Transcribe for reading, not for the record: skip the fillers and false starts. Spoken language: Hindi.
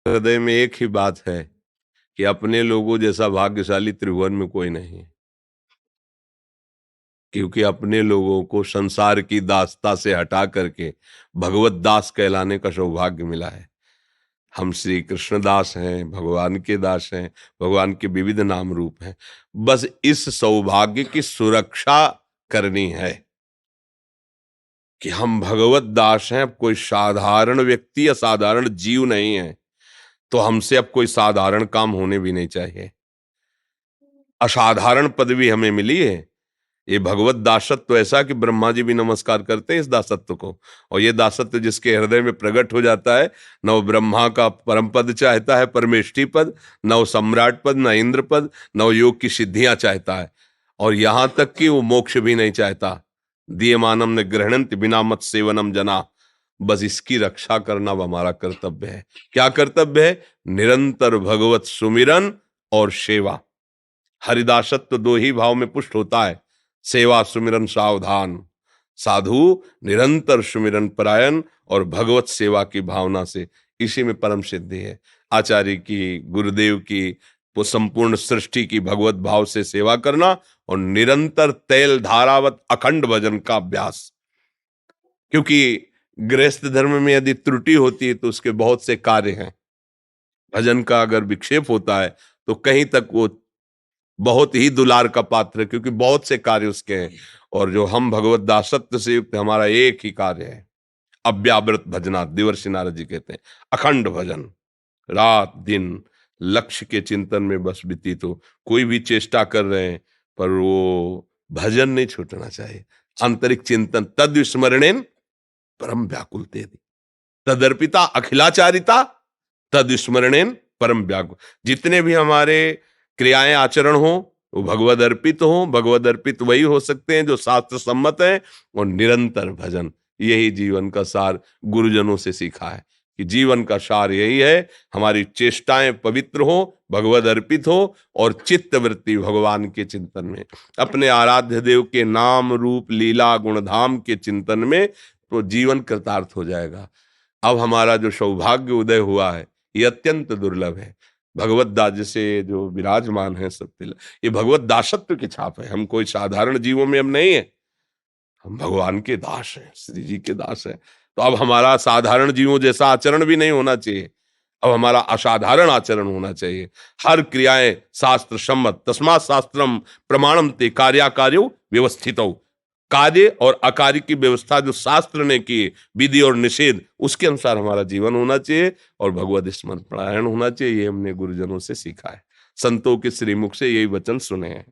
हृदय में एक ही बात है कि अपने लोगों जैसा भाग्यशाली त्रिभुवन में कोई नहीं है, क्योंकि अपने लोगों को संसार की दासता से हटा करके भगवत दास कहलाने का सौभाग्य मिला है। हम श्री कृष्ण दास हैं, भगवान के दास हैं, भगवान के विविध नाम रूप हैं। बस इस सौभाग्य की सुरक्षा करनी है कि हम भगवत दास हैं, अब कोई साधारण व्यक्ति या साधारण जीव नहीं है, तो हमसे अब कोई साधारण काम होने भी नहीं चाहिए। असाधारण पदवी हमें मिली है। ये भगवत दासत्व ऐसा कि ब्रह्मा जी भी नमस्कार करते हैं इस दासत्व को। और ये दासत्व जिसके हृदय में प्रकट हो जाता है, न वो ब्रह्मा का परम पद चाहता है, परमेष्ठी पद, न वो सम्राट पद, न इंद्र पद, न वो योग की सिद्धियां चाहता है, और यहां तक कि वो मोक्ष भी नहीं चाहता। दीयमानम न गृहणन्ति बिना मत सेवनम जना। बस इसकी रक्षा करना वो हमारा कर्तव्य है। क्या कर्तव्य है? निरंतर भगवत सुमिरन और सेवा। हरिदासत्व दो ही भाव में पुष्ट होता है, सेवा सुमिरन सावधान। साधु निरंतर सुमिरन परायण और भगवत सेवा की भावना से, इसी में परम सिद्धि है। आचार्य की, गुरुदेव की, वो संपूर्ण सृष्टि की भगवत भाव से सेवा करना और निरंतर तेल धारावत अखंड भजन का अभ्यास। क्योंकि गृहस्थ धर्म में यदि त्रुटि होती है तो उसके बहुत से कार्य हैं। भजन का अगर विक्षेप होता है तो कहीं तक वो बहुत ही दुलार का पात्र है, क्योंकि बहुत से कार्य उसके हैं। और जो हम भगवत दासत्व से युक्त, हमारा एक ही कार्य है, अव्यावृत भजना। देवर्षि नारद जी कहते हैं अखंड भजन, रात दिन लक्ष्य के चिंतन में बस व्यतीत हो। कोई भी चेष्टा कर रहे हैं पर वो भजन नहीं छूटना चाहिए। आंतरिक चिंतन, तद स्मरणेन परम व्याकुल तेति, तदर्पिता अखिलाचारिता, तद स्मरणेन परम व्याकुल। जितने भी हमारे क्रियाएं आचरण हो वो भगवद अर्पित हो। भगवद अर्पित वही हो सकते हैं जो शास्त्र सम्मत है। और निरंतर भजन, यही जीवन का सार गुरुजनों से सीखा है कि जीवन का सार यही है, हमारी चेष्टाएं पवित्र हो, भगवद अर्पित हो, और चित्त वृत्ति भगवान के चिंतन में, अपने आराध्य देव के नाम रूप लीला गुणधाम के चिंतन में, तो जीवन कृतार्थ हो जाएगा। अब हमारा जो सौभाग्य उदय हुआ है ये अत्यंत दुर्लभ है। भगवत दास जैसे जो विराजमान है सब तिल, ये भगवत दासत्व की छाप है। हम कोई साधारण जीवों में हम नहीं है, हम भगवान के दास हैं, श्री जी के दास हैं। तो अब हमारा साधारण जीवों जैसा आचरण भी नहीं होना चाहिए, अब हमारा असाधारण आचरण होना चाहिए। हर क्रियाएं शास्त्र सम्मत, तस्मात् शास्त्रम प्रमाणम ते कार्याकार्यो व्यवस्थितौ। कार्य और अकार्य की व्यवस्था जो शास्त्र ने की, विधि और निषेध, उसके अनुसार हमारा जीवन होना चाहिए और भगवद स्मरण परायण होना चाहिए। ये हमने गुरुजनों से सीखा है, संतों के श्रीमुख से यही वचन सुने हैं।